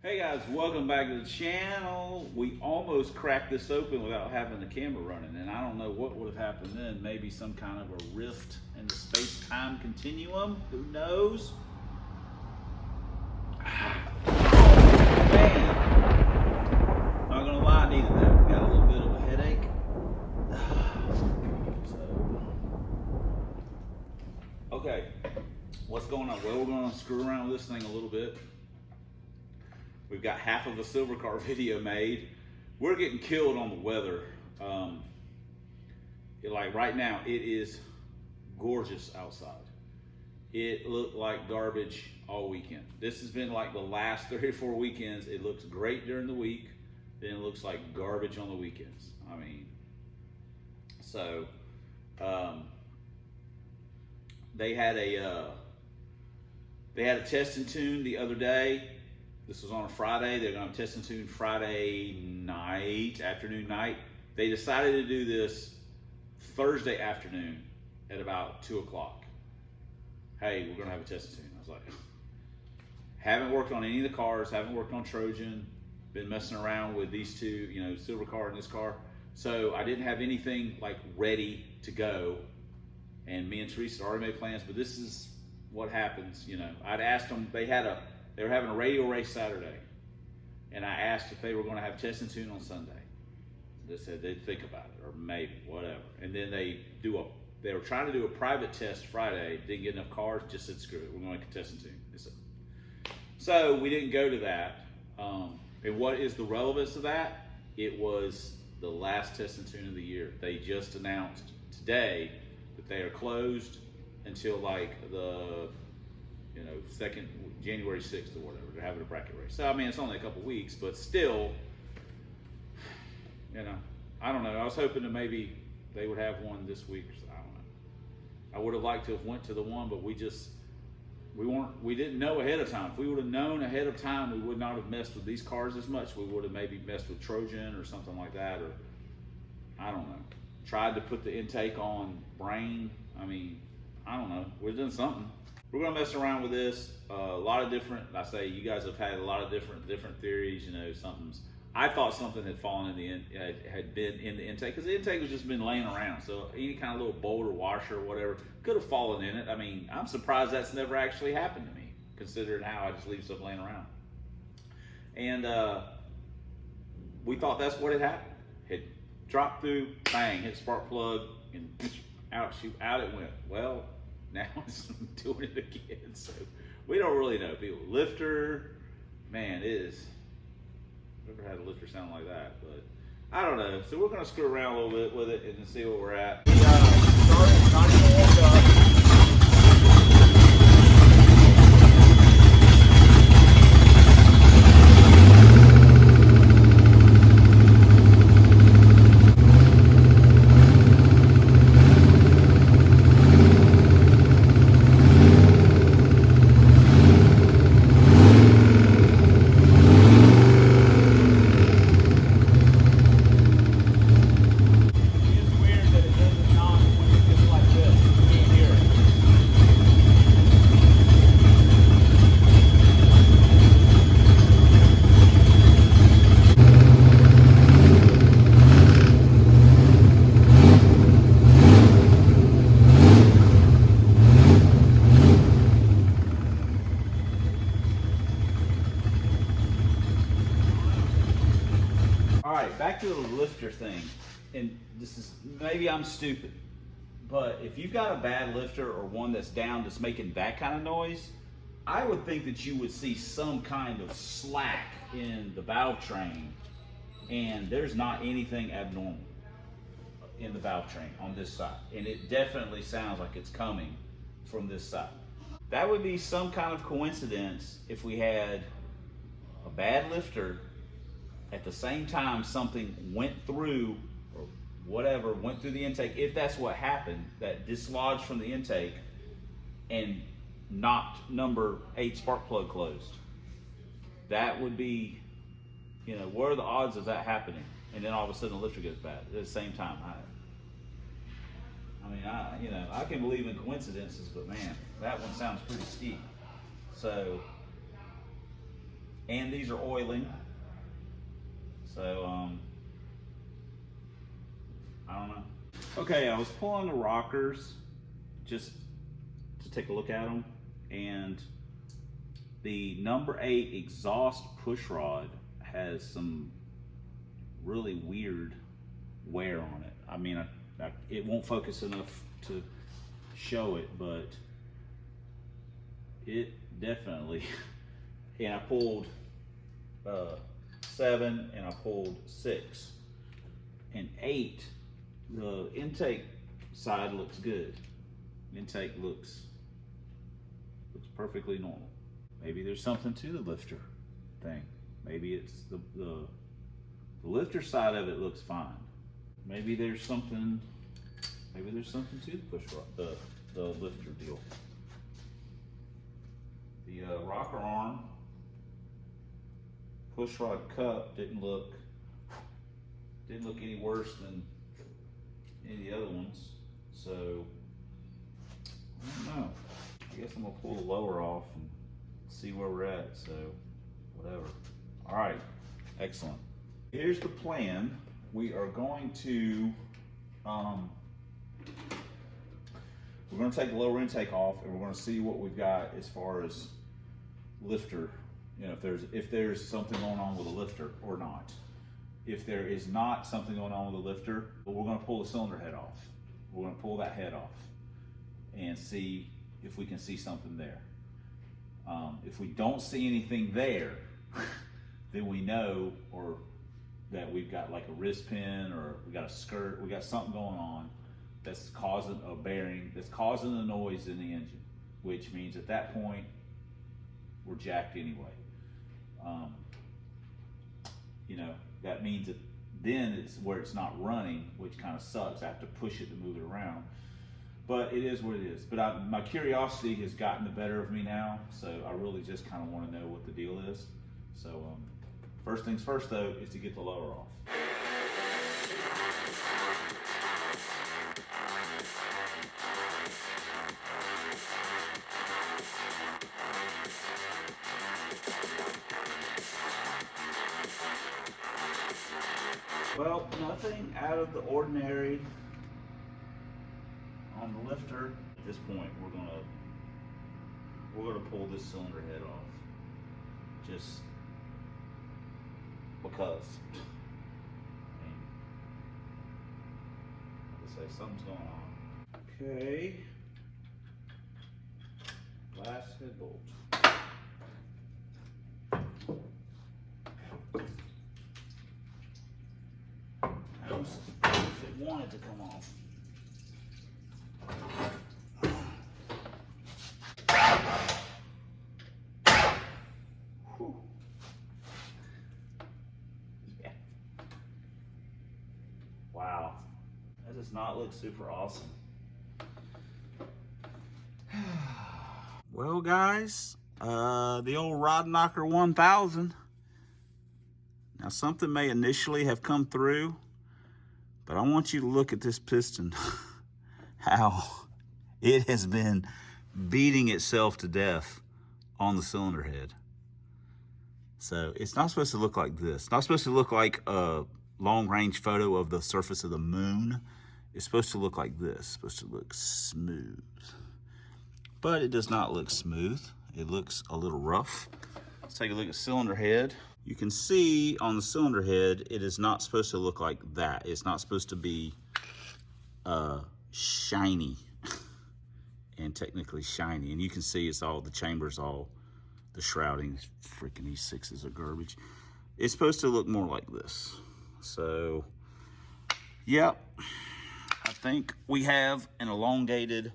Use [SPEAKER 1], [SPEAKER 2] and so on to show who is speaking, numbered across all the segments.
[SPEAKER 1] Hey guys, welcome back to the channel. We almost cracked this open without having the camera running, and I don't know what would have happened then. Maybe some kind of a rift in the space-time continuum. Who knows? Oh man, not gonna lie, I needed that. Got a little bit of a headache. Okay, what's going on? Well, we're gonna screw around with this thing a little bit. We've got half of a silver car video made. We're getting killed on the weather. Like right now, it is gorgeous outside. It looked like garbage all weekend. This has been like the last 3 or 4 weekends. It looks great during the week, then it looks like garbage on the weekends. I mean, so they had a test and tune the other day. This was on a Friday. They're going to test and tune Friday night, afternoon night. They decided to do this Thursday afternoon at about 2 o'clock. Hey, we're going to have a test and tune. I was like, haven't worked on any of the cars, haven't worked on Trojan, been messing around with these two, you know, silver car and this car. So I didn't have anything like ready to go. And me and Teresa already made plans, but this is what happens, you know. I'd asked them, they were having a radio race Saturday, and I asked if they were going to have test and tune on Sunday. They said they'd think about it, or maybe, whatever. And then they were trying to do a private test Friday, didn't get enough cars, just said, screw it, we're going to make a test and tune. So we didn't go to that. And what is the relevance of that? It was the last test and tune of the year. They just announced today that they are closed until like the, you know, January 6th or whatever. They're having a bracket race. So I mean, it's only a couple weeks, but still, you know, I don't know. I was hoping that maybe they would have one this week. I don't know. I would have liked to have went to the one, but we didn't know ahead of time. If we would have known ahead of time, we would not have messed with these cars as much. We would have maybe messed with Trojan or something like that, or I don't know. Tried to put the intake on Brain. I mean, I don't know. We've done something. We're gonna mess around with this. A lot of different. I say you guys have had a lot of different theories. You know, I thought something had fallen had been in the intake, because the intake has just been laying around. So any kind of little bolt or washer or whatever could have fallen in it. I mean, I'm surprised that's never actually happened to me, considering how I just leave stuff laying around. And we thought that's what had happened. It dropped through, bang, hit spark plug, and out it went. Well, now it's doing it again. So we don't really know. People, lifter, man, it is. I've never had a lifter sound like that, but I don't know. So we're gonna screw around a little bit with it and see where we're at. We started, not even warmed up. Back to the lifter thing, and this is, maybe I'm stupid, but if you've got a bad lifter or one that's down that's making that kind of noise, I would think that you would see some kind of slack in the valve train, and there's not anything abnormal in the valve train on this side, and it definitely sounds like it's coming from this side. That would be some kind of coincidence if we had a bad lifter at the same time something went through, or whatever, went through the intake, if that's what happened, that dislodged from the intake and knocked number 8 spark plug closed. That would be, you know, what are the odds of that happening? And then all of a sudden the lifter goes bad at the same time. I mean, I can believe in coincidences, but man, that one sounds pretty steep. So, and these are oiling. So, I don't know. Okay, I was pulling the rockers just to take a look at them, and the number 8 exhaust push rod has some really weird wear on it. I mean, it won't focus enough to show it, but it definitely, and I pulled 7 and I pulled 6 and 8. The intake side looks good. Intake looks perfectly normal. Maybe there's something to the lifter thing. Maybe it's the lifter side of it looks fine. Maybe there's something to the push rod, the lifter deal. The rocker arm push rod cup didn't look any worse than any of the other ones. So I don't know. I guess I'm gonna pull the lower off and see where we're at. So whatever. All right, excellent. Here's the plan. We are going to we're going to take the lower intake off, and we're going to see what we've got as far as lifter. You know, if there's something going on with the lifter or not. If there is not something going on with the lifter, we're going to pull the cylinder head off. We're going to pull that head off and see if we can see something there. If we don't see anything there, then we know that we've got like a wrist pin, or we got a skirt, we got something going on that's causing a bearing, that's causing the noise in the engine, which means at that point, we're jacked anyway. You know, that means that then it's where it's not running, which kind of sucks. I have to push it to move it around. But it is what it is. But my curiosity has gotten the better of me now, so I really just kind of want to know what the deal is. So first things first, though, is to get the lower off. Well, nothing out of the ordinary on the lifter. At this point, we're gonna pull this cylinder head off, just because. I mean, like I say, something's going on. Okay, last head bolt. If it wanted to come off. Whew. Yeah. Wow. That does not look super awesome. Well, guys, the old Rod Knocker 1000. Now, something may initially have come through, but I want you to look at this piston, how it has been beating itself to death on the cylinder head. So it's not supposed to look like this. It's not supposed to look like a long-range photo of the surface of the moon. It's supposed to look like this. It's supposed to look smooth. But it does not look smooth. It looks a little rough. Let's take a look at cylinder head. You can see on the cylinder head, it is not supposed to look like that. It's not supposed to be shiny and technically shiny. And you can see it's all, the chamber's all, the shrouding, freaking E6s are garbage. It's supposed to look more like this. So, yep, I think we have an elongated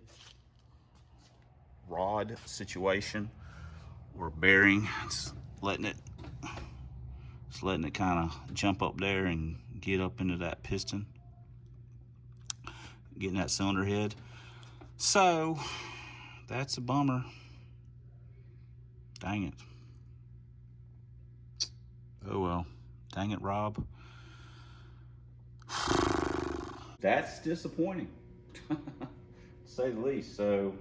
[SPEAKER 1] rod situation or bearing. It's letting it kind of jump up there and get up into that piston, getting that cylinder head. So that's a bummer. Dang it. Oh well. Dang it, Rob. That's disappointing, to say the least. So,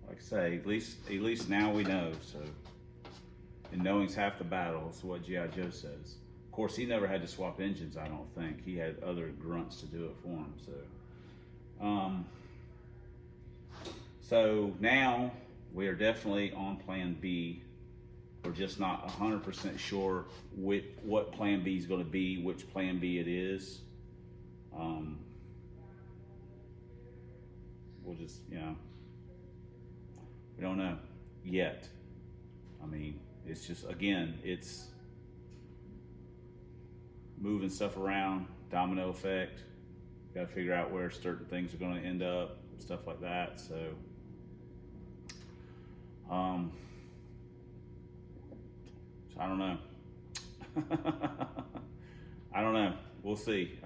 [SPEAKER 1] like I say, at least now we know. So, and knowing's half the battle. Is what G.I. Joe says. Of course, he never had to swap engines. I don't think he had other grunts to do it for him. So now we are definitely on Plan B. We're just not 100% sure what Plan B is going to be, which Plan B it is. We'll just, you know, we don't know yet. I mean, it's just, again, it's moving stuff around, domino effect. Got to figure out where certain things are going to end up, stuff like that. So, I don't know. I don't know. We'll see.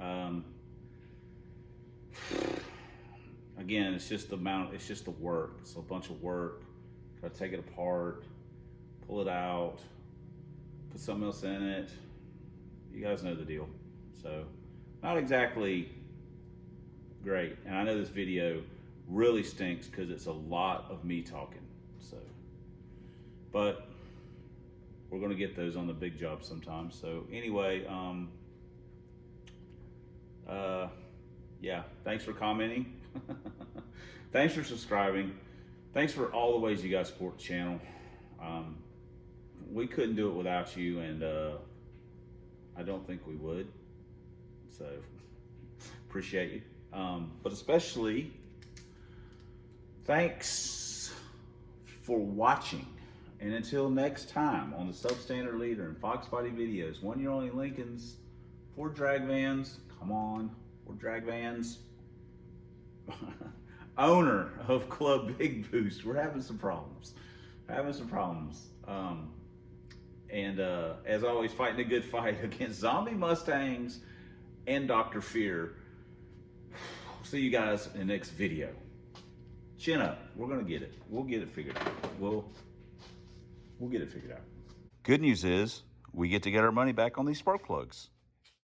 [SPEAKER 1] Again, it's just the amount. It's just the work. It's a bunch of work. Try to take it apart, pull it out, put something else in it. You guys know the deal. So, not exactly great. And I know this video really stinks because it's a lot of me talking. So, but we're gonna get those on the big job sometimes. So anyway, yeah, thanks for commenting. Thanks for subscribing. Thanks for all the ways you guys support the channel. We couldn't do it without you, and I don't think we would. So appreciate you. But especially thanks for watching. And until next time on the Substandard Leader and Fox Body videos, 1 year only Lincolns, 4 drag vans, come on, 4 drag vans. Owner of Club Big Boost. We're having some problems. As always, fighting a good fight against zombie Mustangs and Dr. Fear. See you guys in the next video. Chin up. We're gonna get it. We'll get it figured out. We'll get it figured out. Good news is we get to get our money back on these spark plugs.